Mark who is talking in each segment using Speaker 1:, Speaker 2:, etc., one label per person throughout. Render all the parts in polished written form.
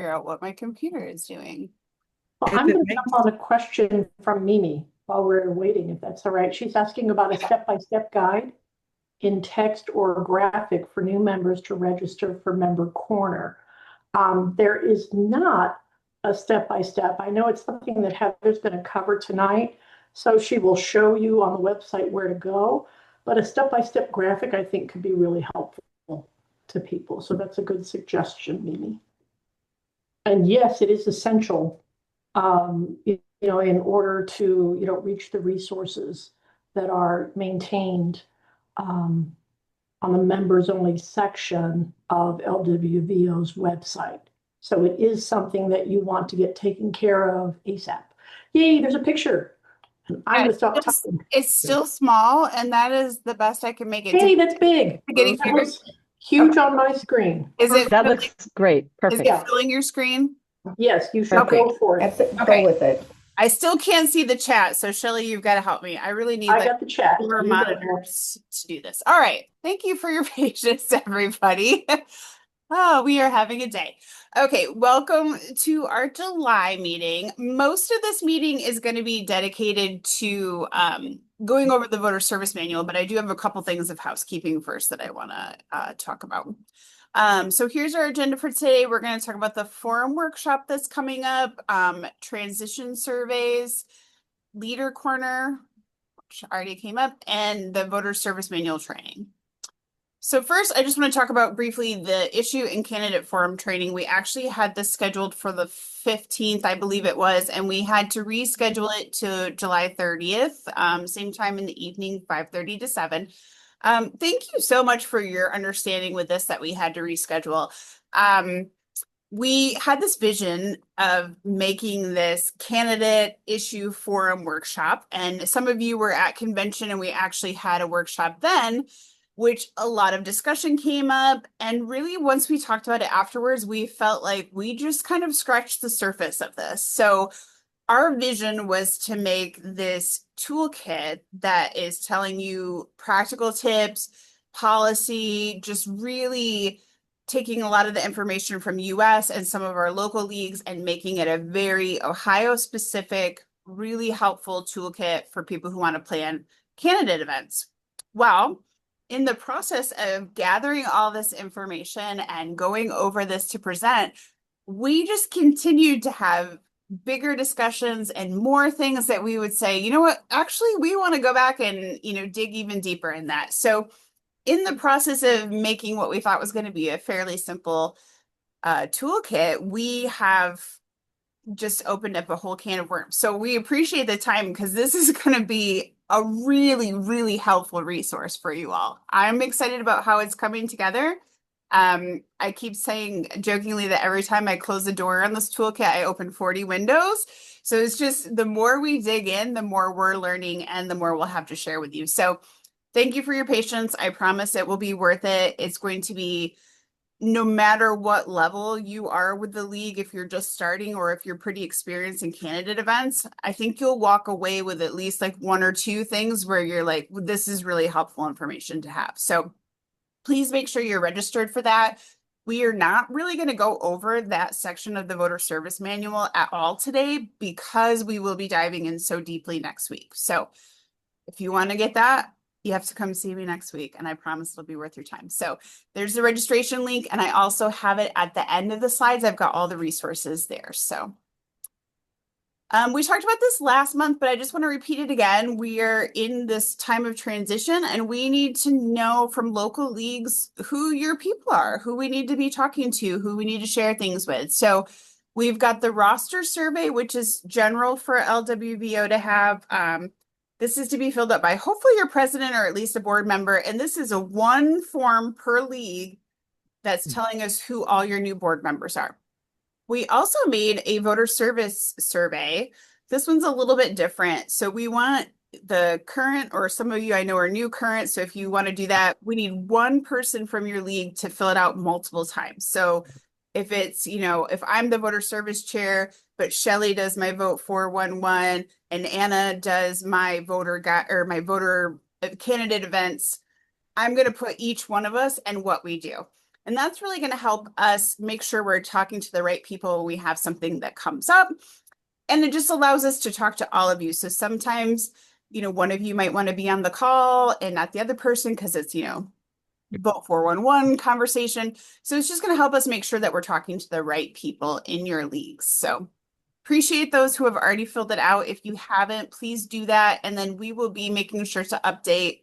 Speaker 1: figure out what my computer is doing.
Speaker 2: Well,
Speaker 3: Is
Speaker 2: I'm
Speaker 3: it
Speaker 2: going to
Speaker 3: me?
Speaker 2: jump on a question from Mimi while we're waiting, if that's all right. She's asking about a step-by-step guide in text or graphic for new members to register for Member Corner. There is not a step-by-step. I know it's something that Heather's going to cover tonight, so she will show you on the website where to go. But a step-by-step graphic, I think, could be really helpful to people. So that's a good suggestion, Mimi. And yes, it is essential, in order to, reach the resources that are maintained um, on the members only section of LWVO's website. So it is something that you want to get taken care of ASAP. Yay, there's a picture. And I'm
Speaker 1: Yeah,
Speaker 2: going to stop talking.
Speaker 1: it's still small, and that is the best I can make it.
Speaker 2: Hey, that's big.
Speaker 1: Getting
Speaker 2: That
Speaker 1: bigger.
Speaker 2: looks huge on my screen.
Speaker 1: Is it
Speaker 3: That looks great.
Speaker 1: is
Speaker 3: Perfect.
Speaker 1: it filling your screen?
Speaker 2: Yes, you should
Speaker 1: Okay.
Speaker 2: go for it.
Speaker 4: That's it.
Speaker 1: Okay.
Speaker 4: Go with it.
Speaker 1: I still can't see the chat, so Shelly, you've got to help me. I really need
Speaker 2: I
Speaker 1: like
Speaker 2: got the chat.
Speaker 1: more
Speaker 2: You go.
Speaker 1: monitors to do this. All right. Thank you for your patience, everybody. Oh, we are having a day. Okay, welcome to our July meeting. Most of this meeting is going to be dedicated to going over the voter service manual, but I do have a couple things of housekeeping first that I want to talk about. So here's our agenda for today. We're going to talk about the forum workshop that's coming up, transition surveys, leader corner, which already came up, and the voter service manual training. So first, I just want to talk about briefly the issue and candidate forum training. We actually had this scheduled for the 15th, I believe it was, and we had to reschedule it to July 30th, same time in the evening, 5:30 to 7. Thank you so much for your understanding with this that we had to reschedule. We had this vision of making this candidate issue forum workshop, and some of you were at convention and we actually had a workshop then, which a lot of discussion came up. And really, once we talked about it afterwards, we felt like we just kind of scratched the surface of this. So our vision was to make this toolkit that is telling you practical tips, policy, just really taking a lot of the information from US and some of our local leagues and making it a very Ohio specific, really helpful toolkit for people who want to plan candidate events. Well, in the process of gathering all this information and going over this to present, we just continued to have bigger discussions and more things that we would say, you know what, actually, we want to go back and, dig even deeper in that. So in the process of making what we thought was going to be a fairly simple toolkit, we have just opened up a whole can of worms. So we appreciate the time because this is going to be a really, really helpful resource for you all. I'm excited about how it's coming together. I keep saying jokingly that every time I close the door on this toolkit, I open 40 windows. So it's just the more we dig in, the more we're learning and the more we'll have to share with you. So thank you for your patience. I promise it will be worth it. It's going to be no matter what level you are with the league, if you're just starting or if you're pretty experienced in candidate events, I think you'll walk away with at least like one or two things where you're like, this is really helpful information to have. So please make sure you're registered for that. We are not really going to go over that section of the voter service manual at all today because we will be diving in so deeply next week. So if you want to get that, you have to come see me next week, and I promise it'll be worth your time. So there's the registration link, and I also have it at the end of the slides. I've got all the resources there. So we talked about this last month, but I just want to repeat it again. We are in this time of transition, and we need to know from local leagues who your people are, who we need to be talking to, who we need to share things with. So we've got the roster survey, which is general for LWVO to have. This is to be filled up by hopefully your president or at least a board member. And this is a one form per league that's telling us who all your new board members are. We also made a voter service survey. This one's a little bit different. So we want the current, or some of you I know are new current. So if you want to do that, we need one person from your league to fill it out multiple times. So if it's, if I'm the voter service chair, but Shelly does my vote 411 and Anna does my voter candidate events, I'm going to put each one of us and what we do. And that's really going to help us make sure we're talking to the right people when we have something that comes up. And it just allows us to talk to all of you. So sometimes, one of you might want to be on the call and not the other person because it's, vote 411 conversation. So it's just going to help us make sure that we're talking to the right people in your leagues. So appreciate those who have already filled it out. If you haven't, please do that. And then we will be making sure to update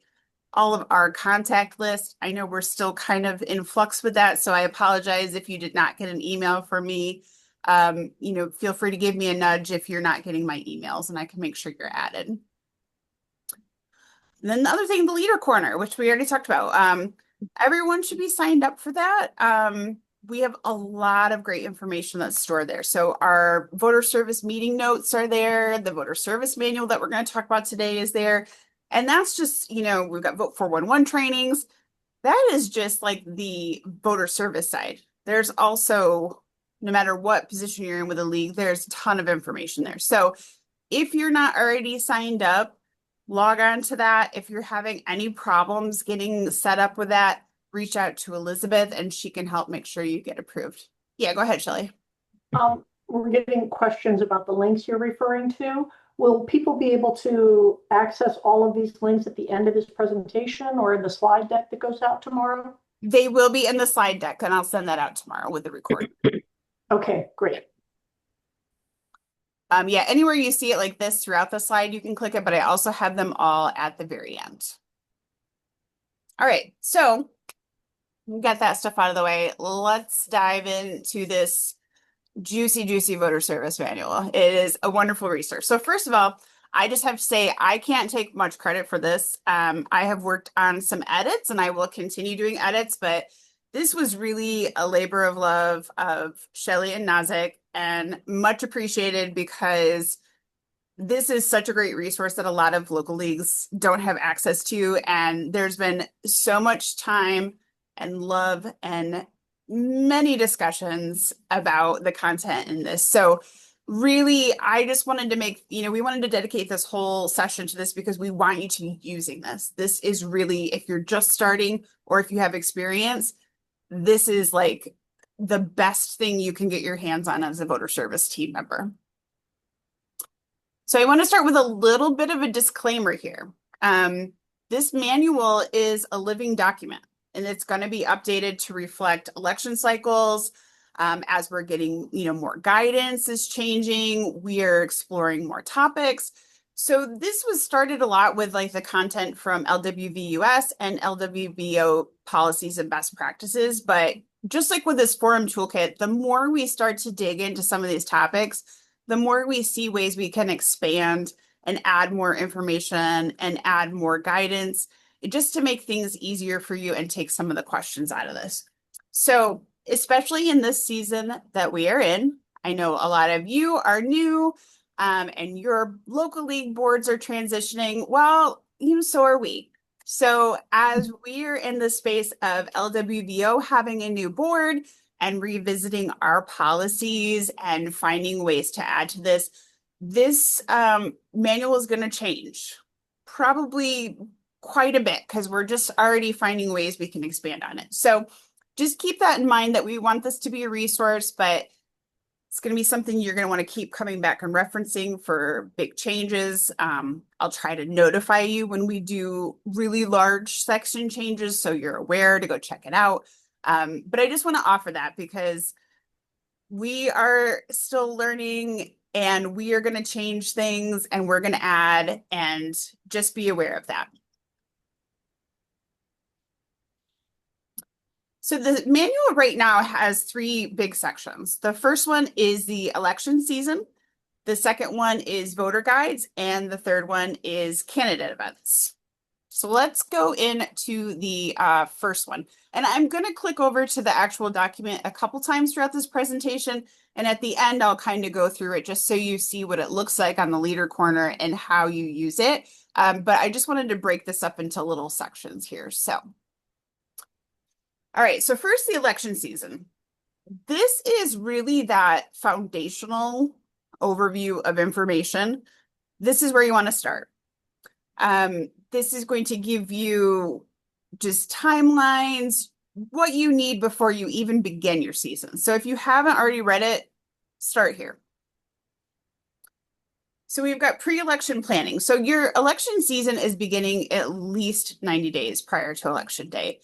Speaker 1: all of our contact list. I know we're still kind of in flux with that, so I apologize if you did not get an email from me. Feel free to give me a nudge if you're not getting my emails and I can make sure you're added. And then the other thing, the leader corner, which we already talked about. Everyone should be signed up for that. We have a lot of great information that's stored there. So our voter service meeting notes are there. The voter service manual that we're going to talk about today is there. And that's just, we've got Vote 411 trainings. That is just like the voter service side. There's also, no matter what position you're in with a league, there's a ton of information there. So if you're not already signed up, log on to that. If you're having any problems getting set up with that, reach out to Elizabeth and she can help make sure you get approved. Yeah, go ahead, Shelley.
Speaker 2: We're getting questions about the links you're referring to. Will people be able to access all of these links at the end of this presentation or in the slide deck that goes out tomorrow?
Speaker 1: They will be in the slide deck and I'll send that out tomorrow with the recording.
Speaker 2: Okay, great.
Speaker 1: Yeah, anywhere you see it like this throughout the slide, you can click it, but I also have them all at the very end. All right, so we got that stuff out of the way. Let's dive into this juicy voter service manual. It is a wonderful resource. So first of all, I just have to say I can't take much credit for this. I have worked on some edits and I will continue doing edits, but this was really a labor of love of Shelley and Nazik and much appreciated because this is such a great resource that a lot of local leagues don't have access to. And there's been so much time and love and many discussions about the content in this. So really, I just wanted to we wanted to dedicate this whole session to this because we want you to be using this. This is really, if you're just starting or if you have experience, this is like the best thing you can get your hands on as a voter service team member. So I want to start with a little bit of a disclaimer here. This manual is a living document and it's going to be updated to reflect election cycles. As we're getting, more guidance is changing. We are exploring more topics. So this was started a lot with like the content from LWVUS and LWBO policies and best practices. But just like with this forum toolkit, the more we start to dig into some of these topics, the more we see ways we can expand and add more information and add more guidance just to make things easier for you and take some of the questions out of this. So especially in this season that we are in, I know a lot of you are new and your local league boards are transitioning. Well, so are we. So as we're in the space of LWVO having a new board and revisiting our policies and finding ways to add to this, this manual is going to change probably quite a bit because we're just already finding ways we can expand on it. So just keep that in mind that we want this to be a resource, but it's going to be something you're going to want to keep coming back and referencing for big changes. I'll try to notify you when we do really large section changes so you're aware to go check it out. But I just want to offer that because we are still learning and we are going to change things and we're going to add, and just be aware of that. So the manual right now has 3 big sections. The first one is the election season. The second one is voter guides. And the third one is candidate events. So let's go into the first one. And I'm going to click over to the actual document a couple times throughout this presentation. And at the end, I'll kind of go through it just so you see what it looks like on the leader corner and how you use it. But I just wanted to break this up into little sections here. So. All right, so first the election season. This is really that foundational overview of information. This is where you want to start. This is going to give you just timelines, what you need before you even begin your season. So if you haven't already read it, start here. So we've got pre-election planning. So your election season is beginning at least 90 days prior to election day.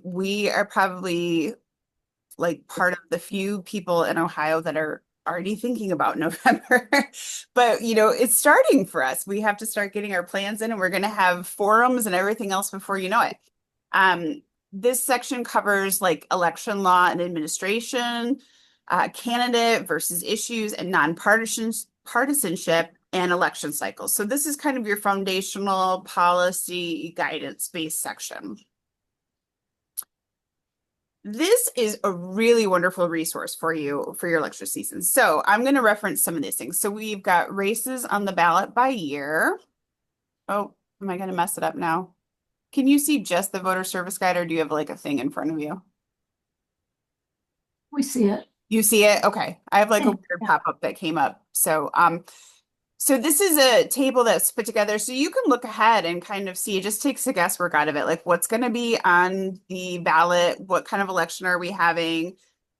Speaker 1: We are probably like part of the few people in Ohio that are already thinking about November. But it's starting for us. We have to start getting our plans in, and we're going to have forums and everything else before you know it. This section covers like election law and administration, candidate versus issues, and partisanship and election cycles. So this is kind of your foundational policy guidance-based section. This is a really wonderful resource for you for your election season. So I'm going to reference some of these things. So we've got races on the ballot by year. Oh, am I going to mess it up now? Can you see just the voter service guide, or do you have like a thing in front of you?
Speaker 2: We see it.
Speaker 1: You see it? Okay. I have like a
Speaker 2: Yeah.
Speaker 1: weird pop-up that came up. So this is a table that's put together so you can look ahead and kind of see. It just takes the guesswork out of it. Like what's going to be on the ballot, what kind of election are we having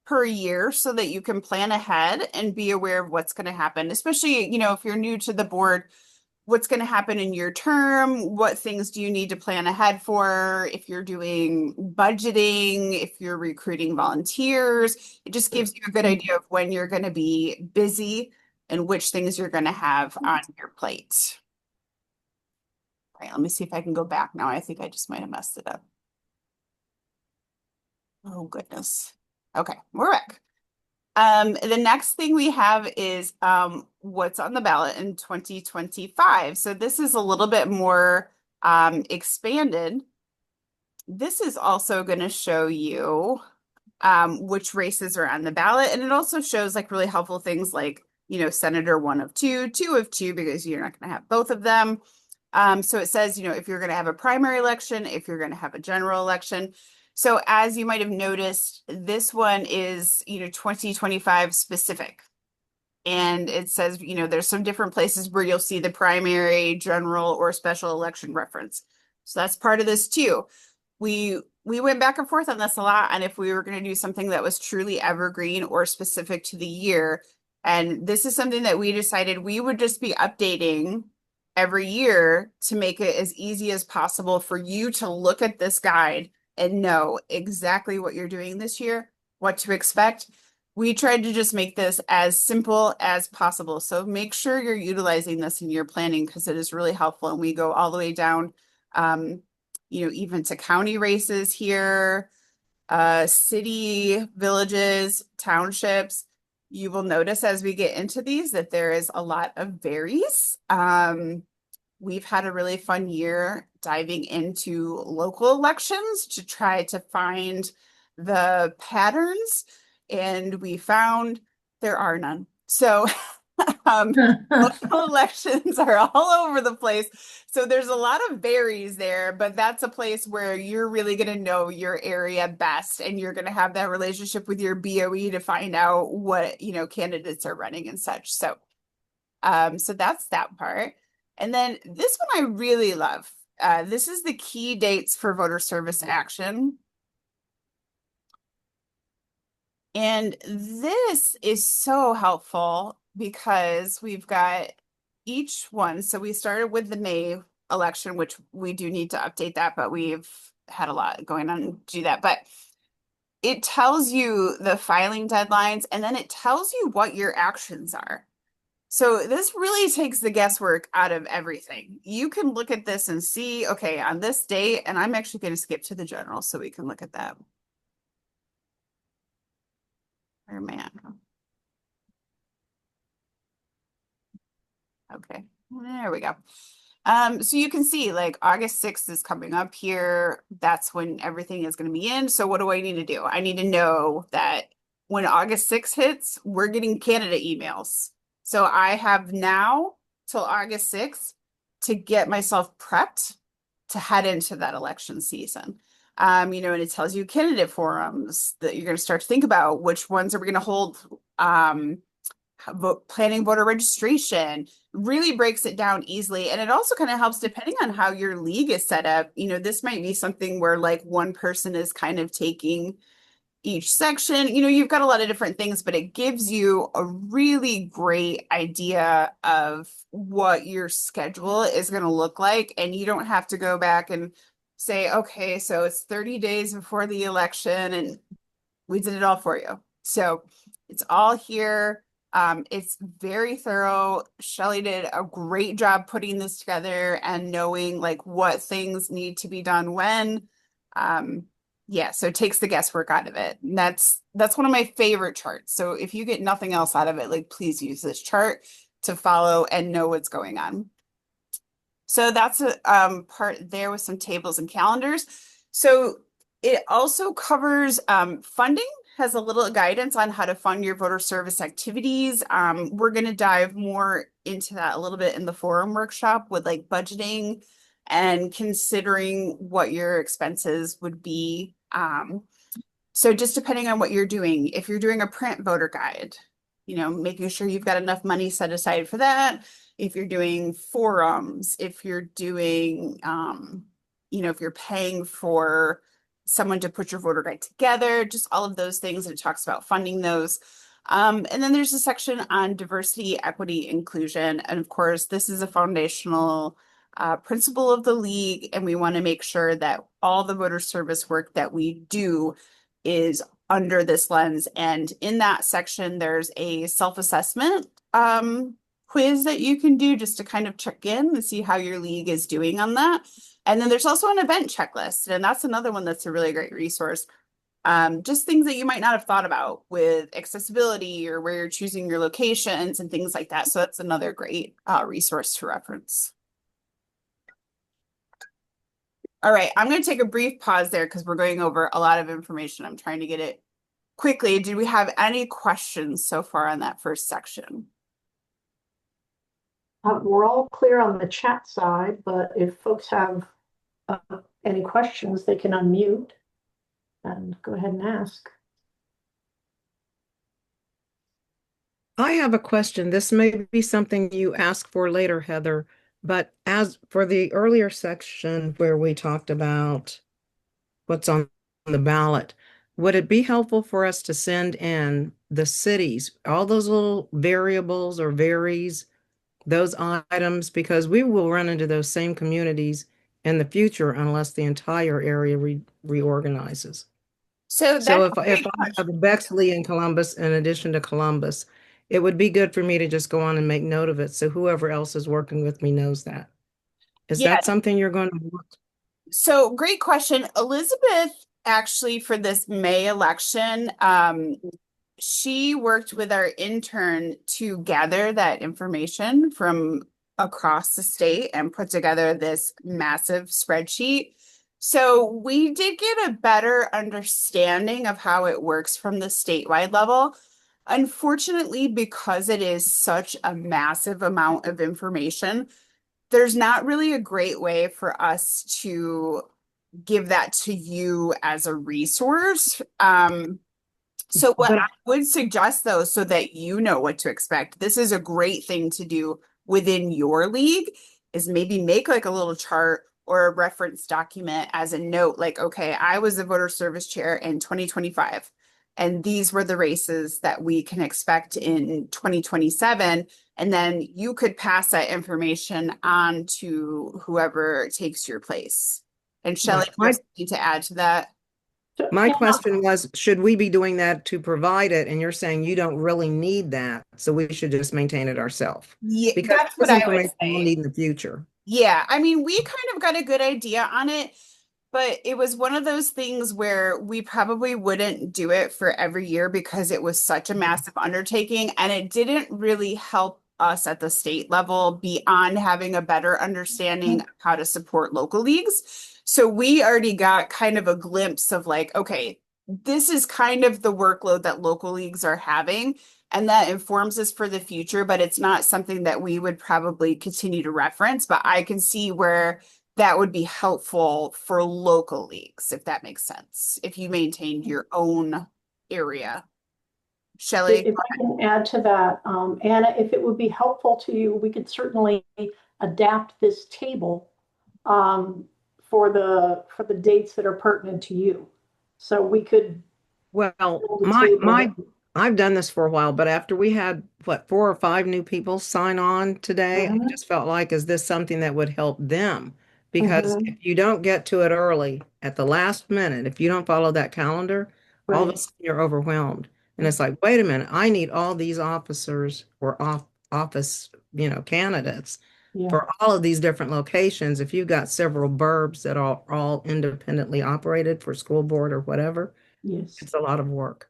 Speaker 1: per year, so that you can plan ahead and be aware of what's going to happen, especially, if you're new to the board, what's going to happen in your term, what things do you need to plan ahead for, if you're doing budgeting, if you're recruiting volunteers. It just gives you a good idea of when you're going to be busy and which things you're going to have on your plate. All right, let me see if I can go back now. I think I just might have messed it up. Oh, goodness. Okay, we're back. The next thing we have is what's on the ballot in 2025. So this is a little bit more expanded. This is also going to show you which races are on the ballot. And it also shows like really helpful things like, Senator 1 of 2, 2 of 2, because you're not going to have both of them. So it says, if you're going to have a primary election, if you're going to have a general election. So as you might have noticed, this one is, 2025 specific. And it says, there's some different places where you'll see the primary, general, or special election reference. So that's part of this too. We went back and forth on this a lot, and if we were going to do something that was truly evergreen or specific to the year. And this is something that we decided we would just be updating every year to make it as easy as possible for you to look at this guide and know exactly what you're doing this year, what to expect. We tried to just make this as simple as possible. So make sure you're utilizing this in your planning, because it is really helpful. And we go all the way down, even to county races here, city, villages, townships. You will notice as we get into these that there is a lot of varies. We've had a really fun year diving into local elections to try to find the patterns, and we found there are none. So local elections are all over the place. So there's a lot of varies there, but that's a place where you're really going to know your area best, and you're going to have that relationship with your BOE to find out what, candidates are running and such. So that's that part. And then this one I really love. This is the key dates for voter service action. And this is so helpful because we've got each one. So we started with the May election, which we do need to update that, but we've had a lot going on to do that. But it tells you the filing deadlines, and then it tells you what your actions are. So this really takes the guesswork out of everything. You can look at this and see, okay, on this date, and I'm actually going to skip to the general so we can look at that. Where am I at? Okay, there we go. So you can see like August 6th is coming up here. That's when everything is going to be in. So what do I need to do? I need to know that when August 6th hits, we're getting candidate emails. So I have now till August 6th to get myself prepped to head into that election season. And it tells you candidate forums that you're going to start to think about which ones are we going to hold planning voter registration, really breaks it down easily. And it also kind of helps depending on how your league is set up. This might be something where like one person is kind of taking each section. You've got a lot of different things, but it gives you a really great idea of what your schedule is going to look like. And you don't have to go back and say, okay, so it's 30 days before the election and we did it all for you. So it's all here. It's very thorough. Shelly did a great job putting this together and knowing like what things need to be done when. Yeah, so it takes the guesswork out of it. And that's one of my favorite charts. So if you get nothing else out of it, like please use this chart to follow and know what's going on. So that's a part there with some tables and calendars. So it also covers funding, has a little guidance on how to fund your voter service activities. We're going to dive more into that a little bit in the forum workshop with like budgeting and considering what your expenses would be. So just depending on what you're doing, if you're doing a print voter guide, making sure you've got enough money set aside for that. If you're doing forums, if you're doing, if you're paying for someone to put your voter guide together, just all of those things. And it talks about funding those. And then there's a section on diversity, equity, inclusion. And of course, this is a foundational principle of the league. And we want to make sure that all the voter service work that we do is under this lens. And in that section, there's a self-assessment quiz that you can do just to kind of check in and see how your league is doing on that. And then there's also an event checklist, and that's another one that's a really great resource. Just things that you might not have thought about with accessibility or where you're choosing your locations and things like that. So that's another great resource to reference. All right, I'm going to take a brief pause there because we're going over a lot of information. I'm trying to get it quickly. Did we have any questions so far on that first section?
Speaker 2: We're all clear on the chat side, but if folks have any questions, they can unmute and go ahead and ask.
Speaker 3: I have a question. This may be something you ask for later, Heather, but as for the earlier section where we talked about what's on the ballot, would it be helpful for us to send in the cities, all those little variables or varies, those items, because we will run into those same communities in the future unless the entire area reorganizes. So if I have Bexley and Columbus in addition to Columbus, it would be good for me to just go on and make note of it so whoever else is working with me knows that. Is that something you're going to work?
Speaker 1: So great question. Elizabeth, actually, for this May election, she worked with our intern to gather that information from across the state and put together this massive spreadsheet. So we did get a better understanding of how it works from the statewide level. Unfortunately, because it is such a massive amount of information, there's not really a great way for us to give that to you as a resource. So what I would suggest though, so that you know what to expect, this is a great thing to do within your league, is maybe make like a little chart or a reference document as a note, like, okay, I was the voter service chair in 2025, and these were the races that we can expect in 2027. And then you could pass that information on to whoever takes your place. And Shelly, need to add to that.
Speaker 3: My question was, should we be doing that to provide it? And you're saying you don't really need that, so we should just maintain it ourselves.
Speaker 1: Yeah,
Speaker 3: because
Speaker 1: that's what I would say.
Speaker 3: We'll need in the future.
Speaker 1: Yeah, I mean, we kind of got a good idea on it, but it was one of those things where we probably wouldn't do it for every year because it was such a massive undertaking, and it didn't really help us at the state level beyond having a better understanding of how to support local leagues. So we already got kind of a glimpse of like, okay, this is kind of the workload that local leagues are having, and that informs us for the future, but it's not something that we would probably continue to reference. But I can see where that would be helpful for local leagues, if that makes sense, if you maintained your own area. Shelley.
Speaker 2: If I can add to that, Anna, if it would be helpful to you, we could certainly adapt this table for the dates that are pertinent to you. So we could
Speaker 3: Well,
Speaker 2: build a
Speaker 3: my
Speaker 2: table.
Speaker 3: I've done this for a while, but after we had what 4 or 5 new people sign on today, I
Speaker 2: Mhm,
Speaker 3: just felt like, is this something that would help them? Because
Speaker 2: mhm,
Speaker 3: if you don't get to it early at the last minute, if you don't follow that calendar, all of a
Speaker 2: right.
Speaker 3: sudden you're overwhelmed. And it's like, wait a minute, I need all these officers or office, candidates
Speaker 2: Yeah.
Speaker 3: for all of these different locations. If you've got several burbs that are all independently operated for school board or whatever,
Speaker 2: Yes.
Speaker 3: it's a lot of work.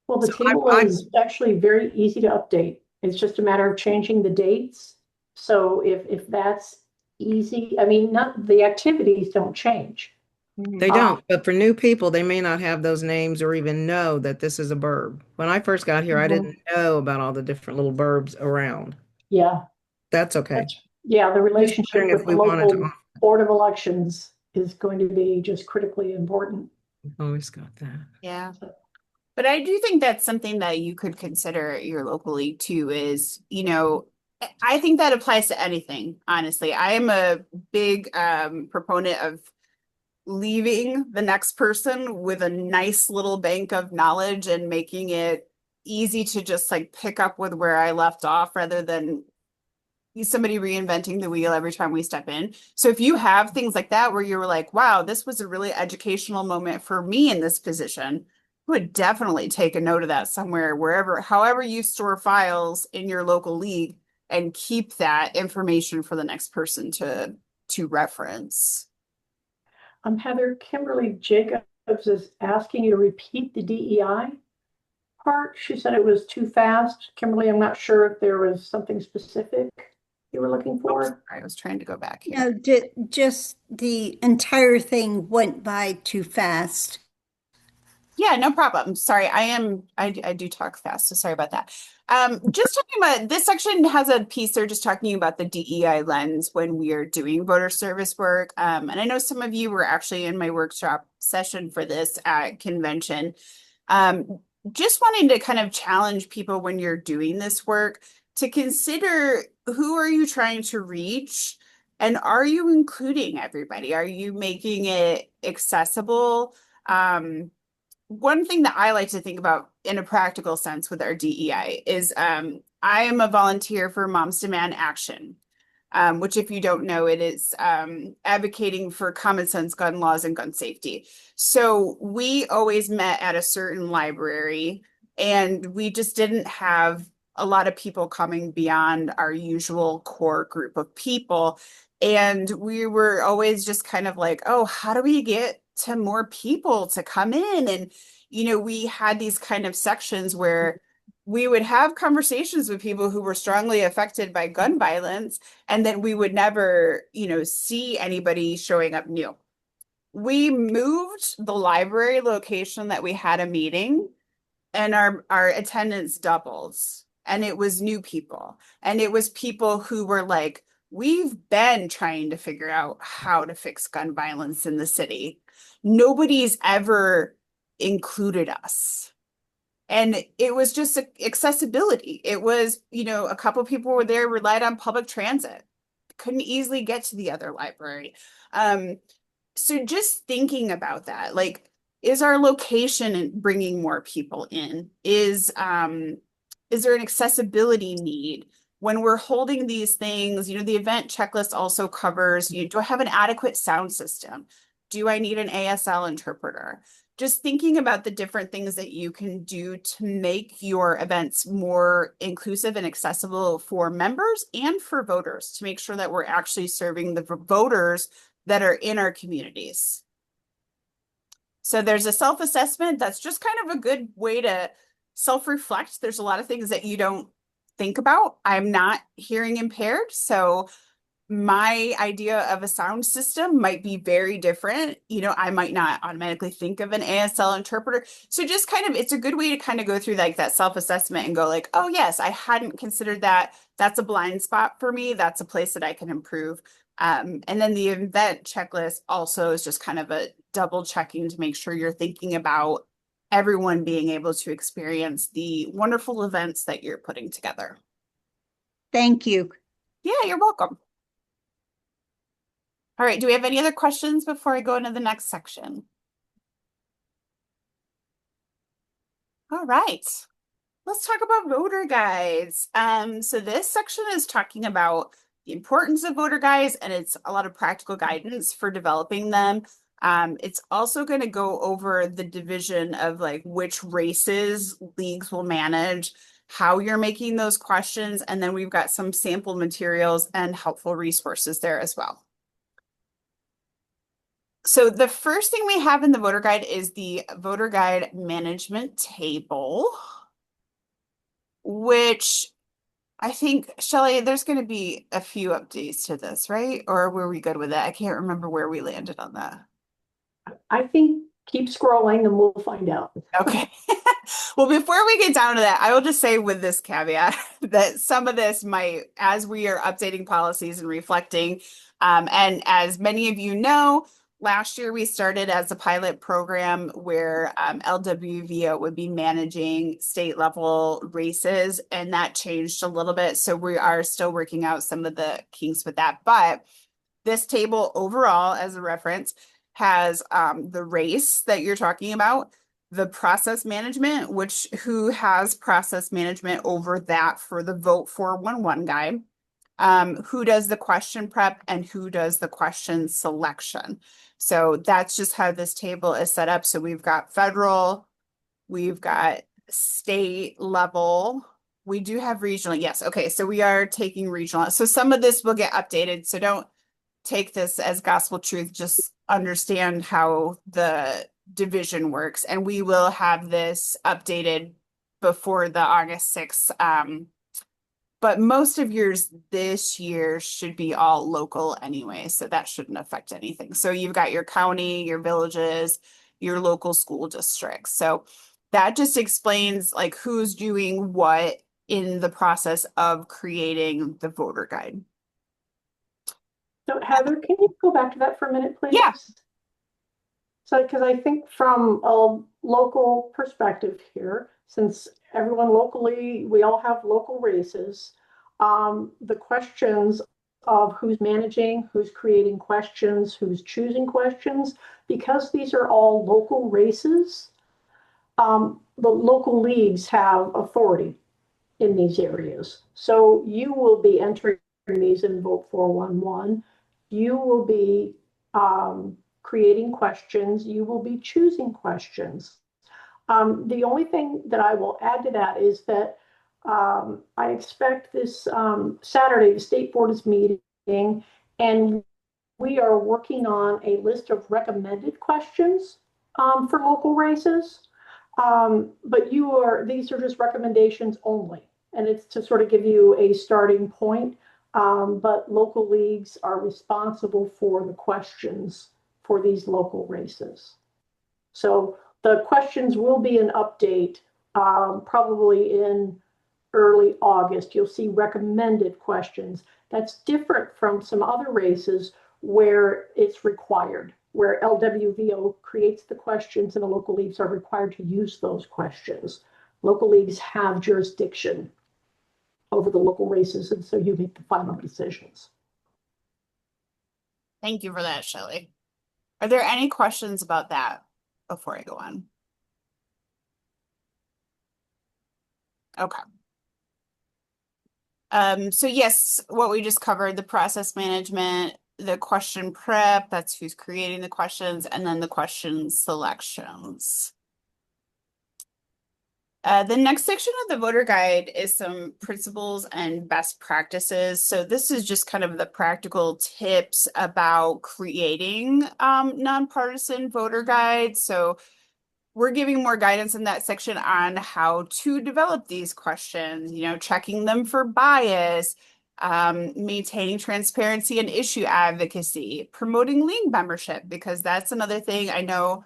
Speaker 2: Well, the
Speaker 3: So
Speaker 2: table
Speaker 3: I
Speaker 2: is actually very easy to update. It's just a matter of changing the dates. So if that's easy, I mean, not the activities don't change.
Speaker 3: they
Speaker 2: Uh,
Speaker 3: don't, but for new people, they may not have those names or even know that this is a burb. When I first got here, I didn't
Speaker 2: mhm,
Speaker 3: know about all the different little burbs around.
Speaker 2: yeah.
Speaker 3: That's okay.
Speaker 2: Yeah, the
Speaker 3: Just
Speaker 2: relationship
Speaker 3: wondering
Speaker 2: with
Speaker 3: if
Speaker 2: the
Speaker 3: we wanted to.
Speaker 2: local Board of Elections is going to be just critically important.
Speaker 3: Always got that.
Speaker 1: Yeah. But I do think that's something that you could consider at your local league too, is, I think that applies to anything, honestly. I am a big proponent of leaving the next person with a nice little bank of knowledge and making it easy to just like pick up with where I left off rather than somebody reinventing the wheel every time we step in. So if you have things like that where you were like, wow, this was a really educational moment for me in this position, I would definitely take a note of that somewhere, wherever, however you store files in your local league and keep that information for the next person to reference.
Speaker 2: Heather, Kimberly Jacobs is asking you to repeat the DEI part. She said it was too fast. Kimberly, I'm not sure if there was something specific you were looking
Speaker 1: Oops,
Speaker 2: for.
Speaker 1: I was trying to go back here.
Speaker 4: No, just the entire thing went by too fast.
Speaker 1: Yeah, no problem. Sorry, I do talk fast, so sorry about that. Just talking about this section has a piece there just talking about the DEI lens when we are doing voter service work. And I know some of you were actually in my workshop session for this at convention. Just wanting to kind of challenge people when you're doing this work to consider who are you trying to reach and are you including everybody? Are you making it accessible? One thing that I like to think about in a practical sense with our DEI is I am a volunteer for Moms Demand Action, which, if you don't know, it is advocating for common sense gun laws and gun safety. So we always met at a certain library, and we just didn't have a lot of people coming beyond our usual core group of people. And we were always just kind of like, oh, how do we get to more people to come in? And, we had these kind of sections where we would have conversations with people who were strongly affected by gun violence, and then we would never, see anybody showing up new. We moved the library location that we had a meeting, and our attendance doubles. And it was new people. And it was people who were like, we've been trying to figure out how to fix gun violence in the city. Nobody's ever included us. And it was just accessibility. It was, a couple of people were there, relied on public transit, couldn't easily get to the other library. So just thinking about that, like, is our location bringing more people in? Is there an accessibility need? When we're holding these things, the event checklist also covers, do I have an adequate sound system? Do I need an ASL interpreter? Just thinking about the different things that you can do to make your events more inclusive and accessible for members and for voters to make sure that we're actually serving the voters that are in our communities. So there's a self-assessment that's just kind of a good way to self-reflect. There's a lot of things that you don't think about. I'm not hearing impaired, so my idea of a sound system might be very different. I might not automatically think of an ASL interpreter. So just kind of, it's a good way to kind of go through like that self-assessment and go like, oh yes, I hadn't considered that. That's a blind spot for me. That's a place that I can improve. And then the event checklist also is just kind of a double checking to make sure you're thinking about everyone being able to experience the wonderful events that you're putting together.
Speaker 4: Thank you.
Speaker 1: Yeah, you're welcome. All right, do we have any other questions before I go into the next section? All right, let's talk about voter guides. So this section is talking about the importance of voter guides, and it's a lot of practical guidance for developing them. It's also going to go over the division of like which races leagues will manage, how you're making those questions, and then we've got some sample materials and helpful resources there as well. So the first thing we have in the voter guide is the voter guide management table, which I think, Shelley, there's going to be a few updates to this, right? Or were we good with that? I can't remember where we landed on that.
Speaker 2: I think keep scrolling and we'll find out.
Speaker 1: Okay. Well, before we get down to that, I will just say with this caveat that some of this might, as we are updating policies and reflecting, and as many of you know, last year we started as a pilot program where LWVO would be managing state level races, and that changed a little bit. So we are still working out some of the kinks with that. But this table overall, as a reference, has the race that you're talking about, the process management, which who has process management over that for the Vote 411 guide, who does the question prep, and who does the question selection. So that's just how this table is set up. So we've got federal, we've got state level, we do have regional. Yes. Okay. So we are taking regional. So some of this will get updated. So don't take this as gospel truth, just understand how the division works. And we will have this updated before the August 6th. But most of yours this year should be all local anyway, so that shouldn't affect anything. So you've got your county, your villages, your local school districts. So that just explains like who's doing what in the process of creating the voter guide.
Speaker 2: So Heather, can you go back to that for a minute, please?
Speaker 1: Yeah.
Speaker 2: So, because I think from a local perspective here, since everyone locally, we all have local races, the questions of who's managing, who's creating questions, who's choosing questions, because these are all local races, the local leagues have authority in these areas. So you will be entering these in Vote 411. You will be creating questions. You will be choosing questions. The only thing that I will add to that is that I expect this Saturday, the state board is meeting, and we are working on a list of recommended questions for local races. But these are just recommendations only, and it's to sort of give you a starting point. But local leagues are responsible for the questions for these local races. So the questions will be an update probably in early August. You'll see recommended questions. That's different from some other races where it's required, where LWVO creates the questions and the local leagues are required to use those questions. Local leagues have jurisdiction over the local races, and so you make the final decisions.
Speaker 1: Thank you for that, Shelley. Are there any questions about that before I go on? Okay. So yes, what we just covered, the process management, the question prep, that's who's creating the questions, and then the question selections. The next section of the voter guide is some principles and best practices. So this is just kind of the practical tips about creating nonpartisan voter guides. So we're giving more guidance in that section on how to develop these questions, checking them for bias, maintaining transparency and issue advocacy, promoting league membership, because that's another thing. I know,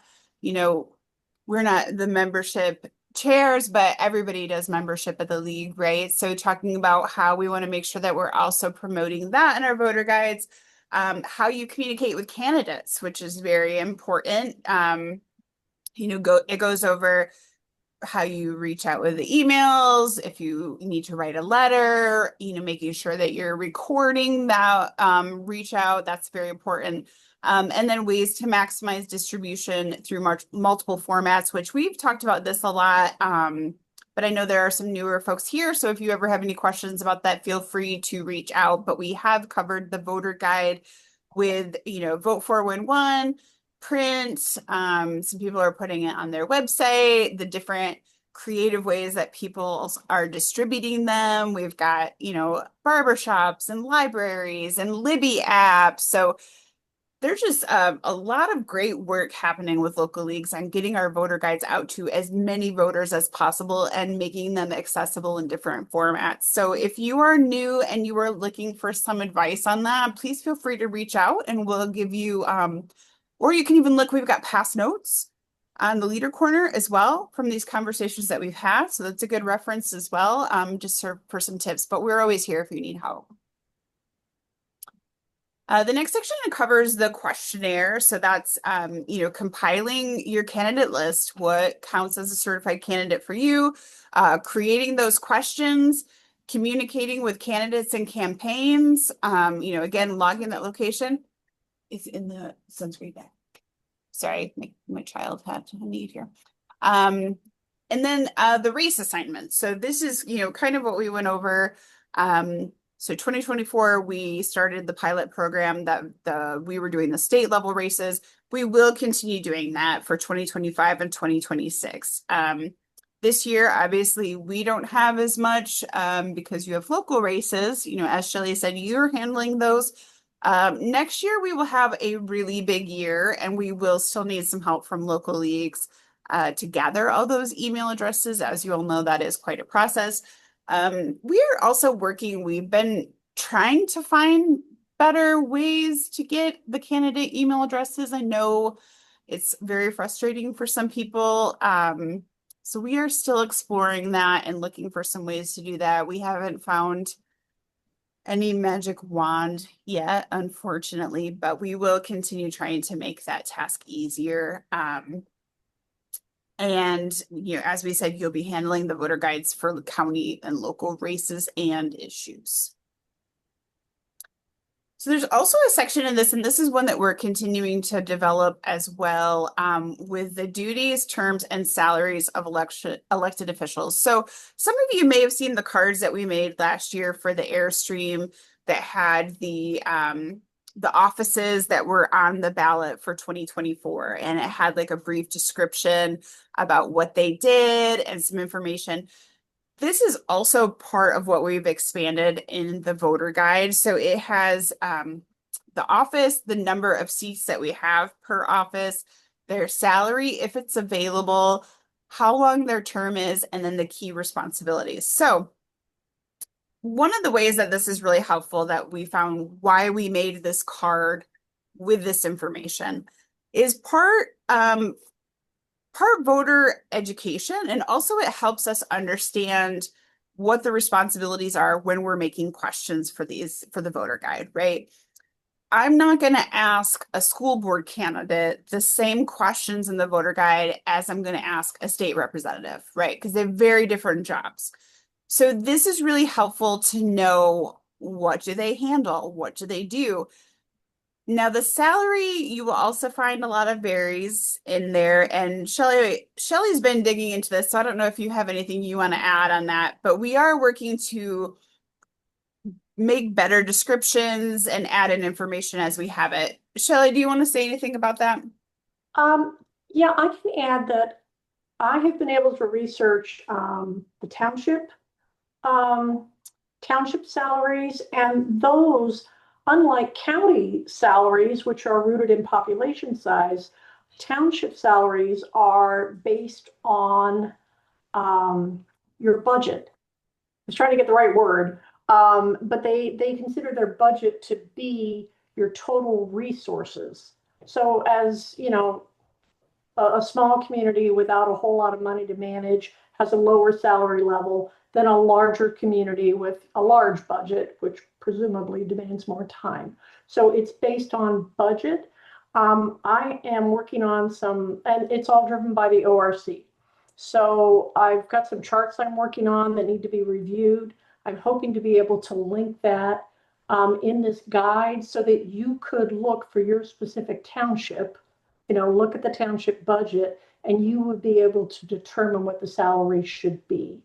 Speaker 1: we're not the membership chairs, but everybody does membership at the league, right? So talking about how we want to make sure that we're also promoting that in our voter guides, how you communicate with candidates, which is very important. it goes over how you reach out with the emails, if you need to write a letter, making sure that you're recording that reach out, that's very important. And then ways to maximize distribution through multiple formats, which we've talked about this a lot. But I know there are some newer folks here. So if you ever have any questions about that, feel free to reach out. But we have covered the voter guide with, Vote for Win One, print. Some people are putting it on their website, the different creative ways that people are distributing them. We've got, barbershops and libraries and Libby apps. So there's just a lot of great work happening with local leagues on getting our voter guides out to as many voters as possible and making them accessible in different formats. So if you are new and you are looking for some advice on that, please feel free to reach out and we'll give you, or you can even look, we've got past notes on the Leader Corner as well from these conversations that we've had. So that's a good reference as well, just for some tips, but we're always here if you need help. The next section covers the questionnaire. So that's, compiling your candidate list, what counts as a certified candidate for you, creating those questions, communicating with candidates and campaigns, again, logging that location. It's in the sunscreen bag. Sorry, my child had a need here. And then the race assignments. So this is, kind of what we went over. So 2024, we started the pilot program that we were doing the state level races. We will continue doing that for 2025 and 2026. This year, obviously, we don't have as much because you have local races. As Shelly said, you're handling those. Next year, we will have a really big year and we will still need some help from local leagues to gather all those email addresses. As you all know, that is quite a process. We are also we've been trying to find better ways to get the candidate email addresses. I know it's very frustrating for some people. So we are still exploring that and looking for some ways to do that. We haven't found any magic wand yet, unfortunately, but we will continue trying to make that task easier. And, as we said, you'll be handling the voter guides for county and local races and issues. So there's also a section in this, and this is one that we're continuing to develop as well, with the duties, terms, and salaries of elected officials. So some of you may have seen the cards that we made last year for the Airstream that had the offices that were on the ballot for 2024, and it had like a brief description about what they did and some information. This is also part of what we've expanded in the voter guide. So it has the office, the number of seats that we have per office, their salary, if it's available, how long their term is, and then the key responsibilities. So one of the ways that this is really helpful that we found why we made this card with this information is part voter education, and also it helps us understand what the responsibilities are when we're making questions for the voter guide, right? I'm not going to ask a school board candidate the same questions in the voter guide as I'm going to ask a state representative, right? Because they have very different jobs. So this is really helpful to know, what do they handle? What do they do? Now the salary, you will also find a lot of berries in there, and Shelly's been digging into this, so I don't know if you have anything you want to add on that, but we are working to make better descriptions and add in information as we have it. Shelly, do you want to say anything about that?
Speaker 2: Yeah, I can add that I have been able to research the township salaries, and those, unlike county salaries, which are rooted in population size, township salaries are based on your budget. I was trying to get the right word, but they consider their budget to be your total resources. So as you know, a small community without a whole lot of money to manage has a lower salary level than a larger community with a large budget, which presumably demands more time. So it's based on budget. I am working on some, and it's all driven by the ORC. So I've got some charts I'm working on that need to be reviewed. I'm hoping to be able to link that in this guide so that you could look for your specific township, look at the township budget, and you would be able to determine what the salary should be.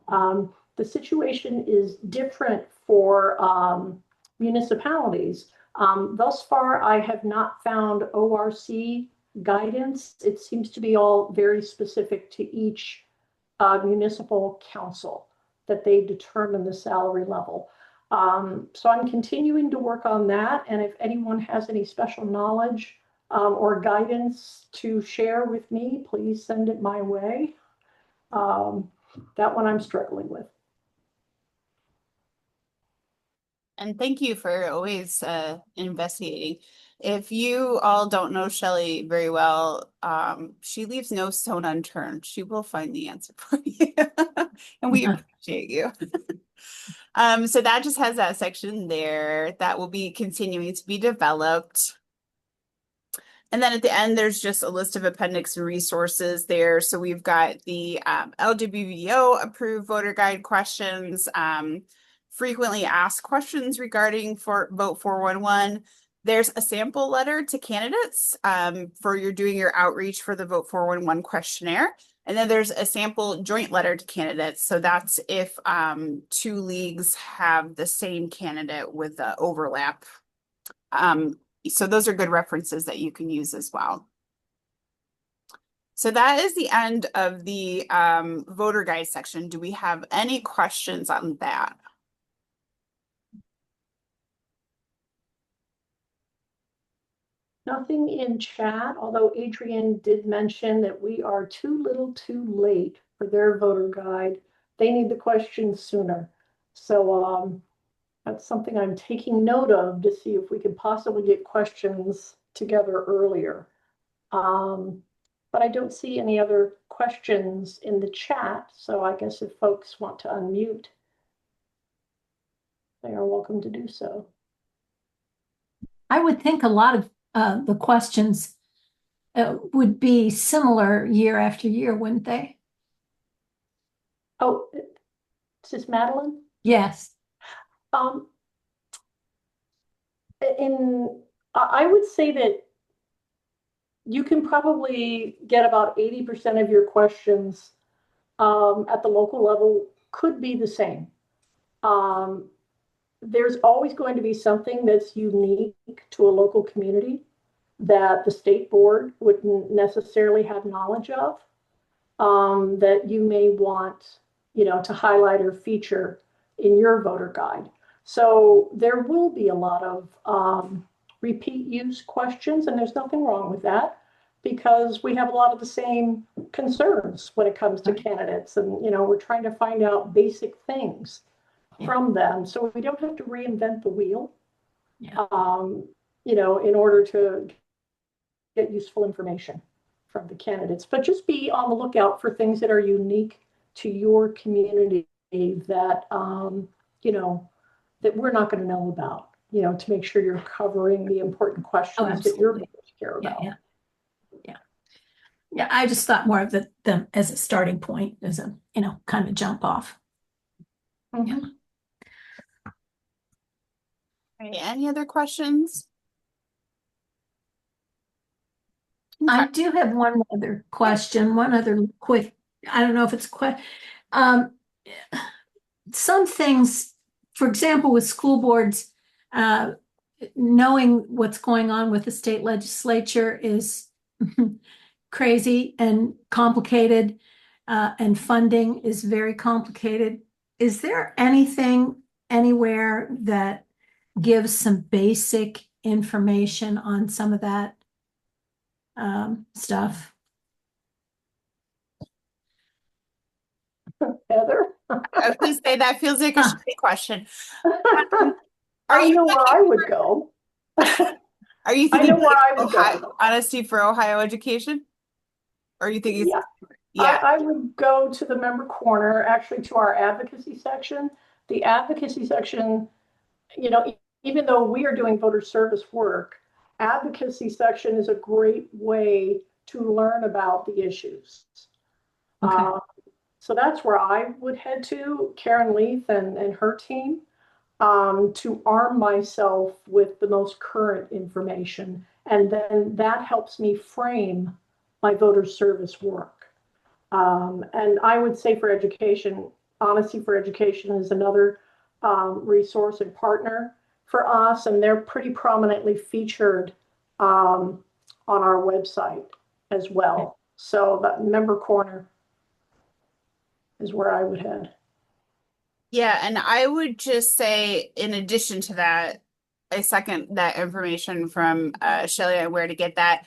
Speaker 2: The situation is different for municipalities. Thus far, I have not found ORC guidance. It seems to be all very specific to each municipal council that they determine the salary level. So I'm continuing to work on that. And if anyone has any special knowledge or guidance to share with me, please send it my way. That one I'm struggling with.
Speaker 1: And thank you for always investigating. If you all don't know Shelley very well, she leaves no stone unturned. She will find the answer for you. And we appreciate you. So that just has that section there that will be continuing to be developed. And then at the end, there's just a list of appendix and resources there. So we've got the LWVO approved voter guide questions, frequently asked questions regarding Vote 411. There's a sample letter to candidates for doing your outreach for the Vote 411 questionnaire. And then there's a sample joint letter to candidates. So that's if two leagues have the same candidate with the overlap. So those are good references that you can use as well. So that is the end of the voter guide section. Do we have any questions on that?
Speaker 2: Nothing in chat, although Adrian did mention that we are too little too late for their voter guide. They need the questions sooner. So that's something I'm taking note of to see if we could possibly get questions together earlier. But I don't see any other questions in the chat. So I guess if folks want to unmute, they are welcome to do so.
Speaker 5: I would think a lot of the questions would be similar year after year, wouldn't they?
Speaker 2: Oh, is this Madeline?
Speaker 5: Yes.
Speaker 2: I would say that you can probably get about 80% of your questions at the local level could be the same. There's always going to be something that's unique to a local community that the state board wouldn't necessarily have knowledge of, that you may want, to highlight or feature in your voter guide. So there will be a lot of repeat use questions, and there's nothing wrong with that because we have a lot of the same concerns when it comes to candidates, and we're trying to find out basic things from them, so we don't have to reinvent the wheel. In order to get useful information from the candidates, but just be on the lookout for things that are unique to your community that that we're not going to know about, to make sure you're covering the important questions that your voters care about.
Speaker 5: Yeah, I just thought more of them as a starting point, as a kind of jump off.
Speaker 2: Mm-hmm.
Speaker 1: Okay, any other questions?
Speaker 5: I do have one other question, one other quick, I don't know if it's quick. Some things, for example, with school boards, knowing what's going on with the state legislature is crazy and complicated, and funding is very complicated. Is there anything anywhere that gives some basic information on some of that stuff?
Speaker 2: Heather?
Speaker 1: I was going to say that feels like a shitty question.
Speaker 2: I know where I would go.
Speaker 1: Are you thinking
Speaker 2: I know where I would
Speaker 1: go. Honesty for Ohio Education? Or are you thinking?
Speaker 2: Yeah. I would go to the member corner, actually to our advocacy section. The advocacy section, even though we are doing voter service work, advocacy section is a great way to learn about the issues.
Speaker 5: Okay.
Speaker 2: So that's where I would head to, Karen Leith and her team, to arm myself with the most current information. And then that helps me frame my voter service work. And I would say for education, Honesty for Education is another resource and partner for us, and they're pretty prominently featured on our website as well. So that member corner is where I would head.
Speaker 1: Yeah, and I would just say, in addition to that, I second that information from Shelley on where to get that.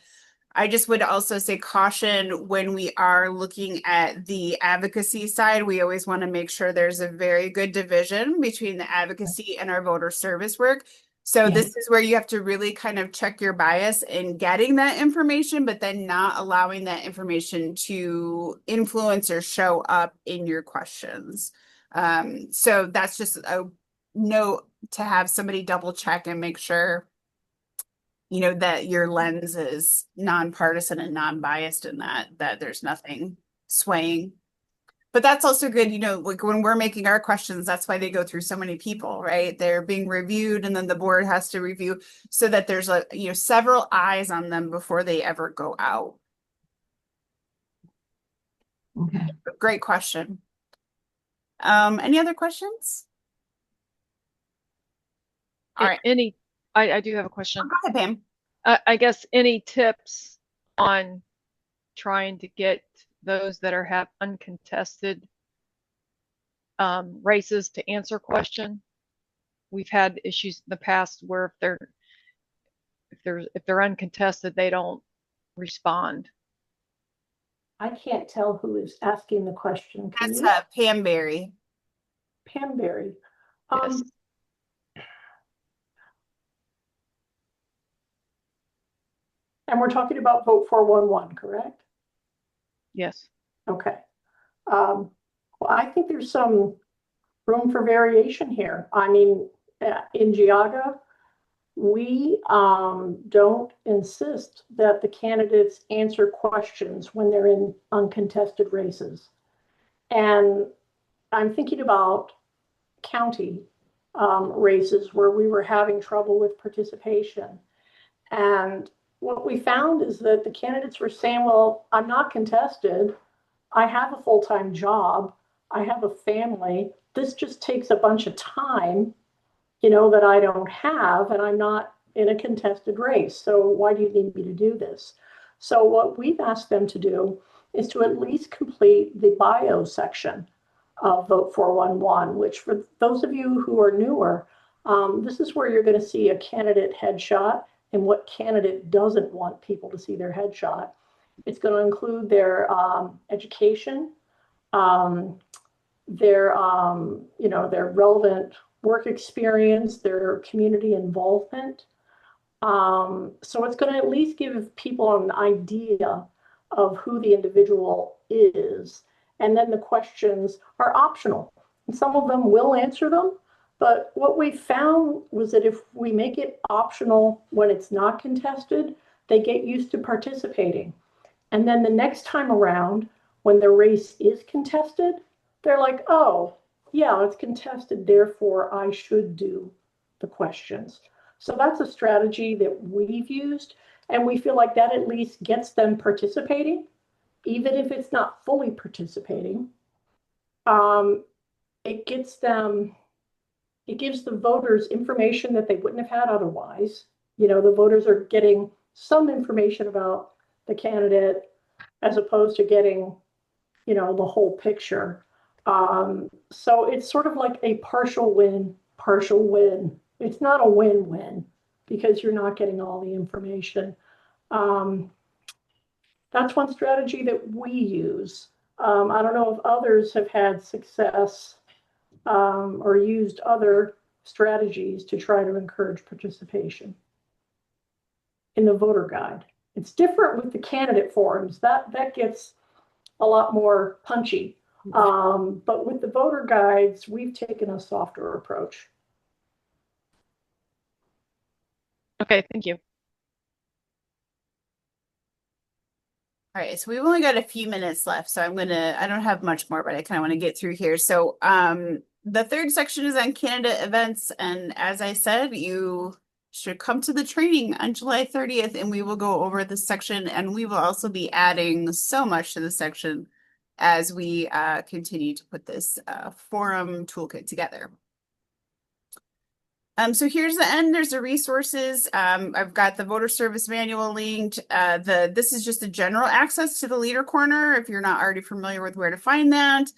Speaker 1: I just would also say caution when we are looking at the advocacy side. We always want to make sure there's a very good division between the advocacy and our voter service work. So
Speaker 5: Yeah.
Speaker 1: this is where you have to really kind of check your bias in getting that information, but then not allowing that information to influence or show up in your questions. So that's just a note to have somebody double check and make sure, you know, that your lens is nonpartisan and non-biased in that there's nothing swaying. But that's also good, you know, like when we're making our questions, that's why they go through so many people, right? They're being reviewed and then the board has to review so that there's several eyes on them before they ever go out.
Speaker 5: Okay.
Speaker 1: Great question. Any other questions? All right.
Speaker 6: I do have a question.
Speaker 1: Go ahead, Pam.
Speaker 6: I guess any tips on trying to get those that have uncontested races to answer question? We've had issues in the past where if they're uncontested, they don't respond.
Speaker 2: I can't tell who is asking the question. Can
Speaker 1: That's
Speaker 2: you?
Speaker 1: Pam Berry.
Speaker 2: Pam Berry.
Speaker 6: Yes.
Speaker 2: And we're talking about Vote 411, correct?
Speaker 6: Yes.
Speaker 2: Okay. Well, I think there's some room for variation here. I mean, in Geauga, we don't insist that the candidates answer questions when they're in uncontested races. And I'm thinking about county races where we were having trouble with participation. And what we found is that the candidates were saying, well, I'm not contested. I have a full-time job. I have a family. This just takes a bunch of time, you know, that I don't have, and I'm not in a contested race. So why do you need me to do this? So what we've asked them to do is to at least complete the bio section of Vote 411, which for those of you who are newer, this is where you're going to see a candidate headshot and what candidate doesn't want people to see their headshot. It's going to include their education, their relevant work experience, their community involvement. So it's going to at least give people an idea of who the individual is. And then the questions are optional. And some of them will answer them. But what we found was that if we make it optional when it's not contested, they get used to participating. And then the next time around, when the race is contested, they're like, oh, yeah, it's contested, therefore I should do the questions. So that's a strategy that we've used, and we feel like that at least gets them participating, even if it's not fully participating. It gives the voters information that they wouldn't have had otherwise. You know, the voters are getting some information about the candidate as opposed to getting, you know, the whole picture. So it's sort of like a partial win. It's not a win-win because you're not getting all the information. That's one strategy that we use. I don't know if others have had success or used other strategies to try to encourage participation in the voter guide. It's different with the candidate forums. That gets a lot more punchy. But with the voter guides, we've taken a softer approach.
Speaker 6: Okay, thank you.
Speaker 1: All right, so we've only got a few minutes left, so I don't have much more, but I kind of want to get through here. So, the third section is on candidate events, and as I said, you should come to the training on July 30th, and we will go over this section, and we will also be adding so much to this section as we continue to put this forum toolkit together. So here's the end. There's the resources. I've got the voter service manual linked. This is just a general access to the Leader Corner if you're not already familiar with where to find that.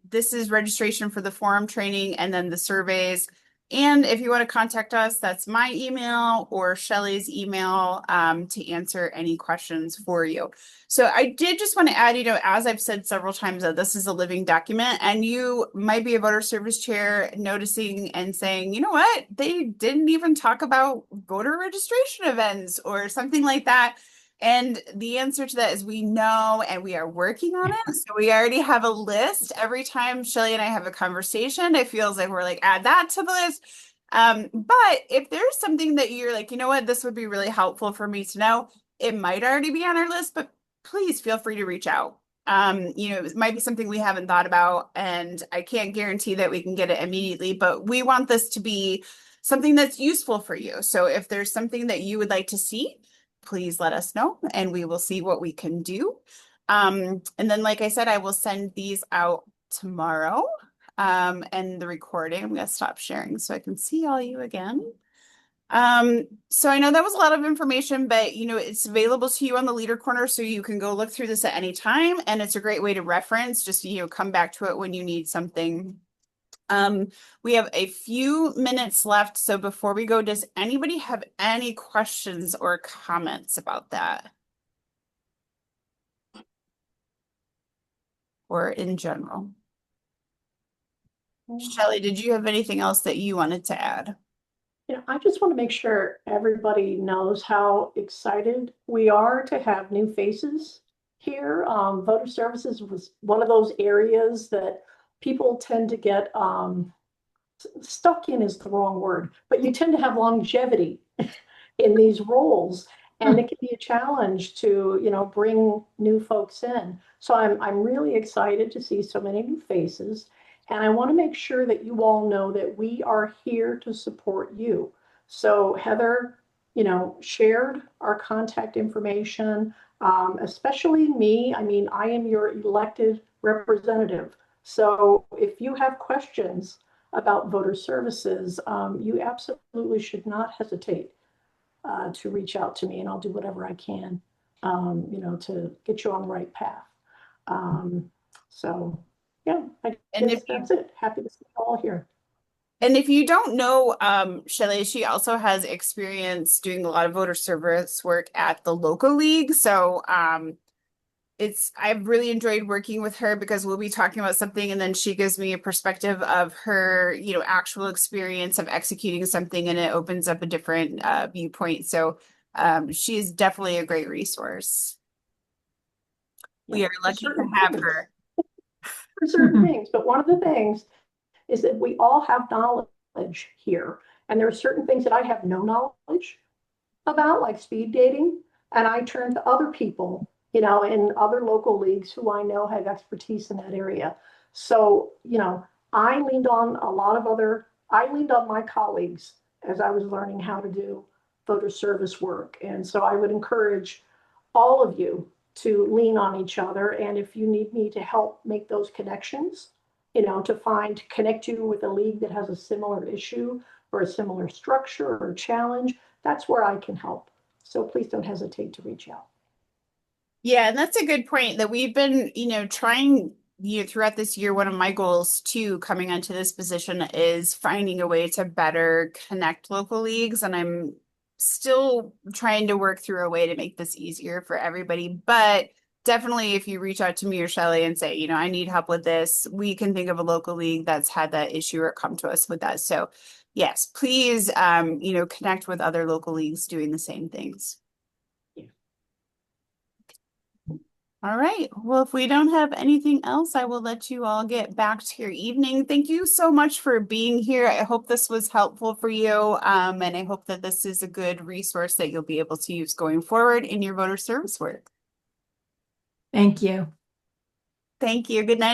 Speaker 1: This is registration for the forum training and then the surveys. And if you want to contact us, that's my email or Shelly's email to answer any questions for you. So I did just want to add, as I've said several times, that this is a living document, and you might be a voter service chair noticing and saying, you know what, they didn't even talk about voter registration events or something like that. And the answer to that is we know, and we are working on it. So we already have a list. Every time Shelly and I have a conversation, it feels like we're like, add that to the list. But if there's something that you're like, you know what, this would be really helpful for me to know, it might already be on our list, but please feel free to reach out. It might be something we haven't thought about, and I can't guarantee that we can get it immediately, but we want this to be something that's useful for you. So if there's something that you would like to see, please let us know and we will see what we can do. And then, like I said, I will send these out tomorrow. And the recording, I'm going to stop sharing so I can see all you again. So I know that was a lot of information, but it's available to you on the Leader Corner, so you can go look through this at any time, and it's a great way to reference, just come back to it when you need something. We have a few minutes left, so before we go, does anybody have any questions or comments about that? Or in general? Shelly, did you have anything else that you wanted to add?
Speaker 2: I just want to make sure everybody knows how excited we are to have new faces here. Voter services was one of those areas that people tend to get stuck in is the wrong word, but you tend to have longevity in these roles, and it can be a challenge to bring new folks in. So I'm really excited to see so many new faces, and I want to make sure that you all know that we are here to support you. So Heather, shared our contact information, especially me. I mean, I am your elected representative. So if you have questions about voter services, you absolutely should not hesitate to reach out to me, and I'll do whatever I can, to get you on the right path. So yeah, that's it. Happy to see you all here.
Speaker 1: And if you don't know, Shelly, she also has experience doing a lot of voter service work at the local league. So I've really enjoyed working with her because we'll be talking about something and then she gives me a perspective of her, actual experience of executing something, and it opens up a different viewpoint. So she is definitely a great resource. We are lucky to have her.
Speaker 2: For certain things, but one of the things is that we all have knowledge here, and there are certain things that I have no knowledge about, like speed dating, and I turn to other people in other local leagues who I know have expertise in that area. So, I leaned on my colleagues as I was learning how to do voter service work. And so I would encourage all of you to lean on each other. And if you need me to help make those connections, to connect you with a league that has a similar issue or a similar structure or challenge, that's where I can help. So please don't hesitate to reach out.
Speaker 1: Yeah, and that's a good point that we've been, trying, throughout this year. One of my goals too, coming onto this position, is finding a way to better connect local leagues. And I'm still trying to work through a way to make this easier for everybody. But definitely, if you reach out to me or Shelly and say, I need help with this, we can think of a local league that's had that issue or come to us with that. So yes, please, connect with other local leagues doing the same things. All right. Well, if we don't have anything else, I will let you all get back to your evening. Thank you so much for being here. I hope this was helpful for you. And I hope that this is a good resource that you'll be able to use going forward in your voter service work.
Speaker 5: Thank you.
Speaker 1: Thank you. Good night.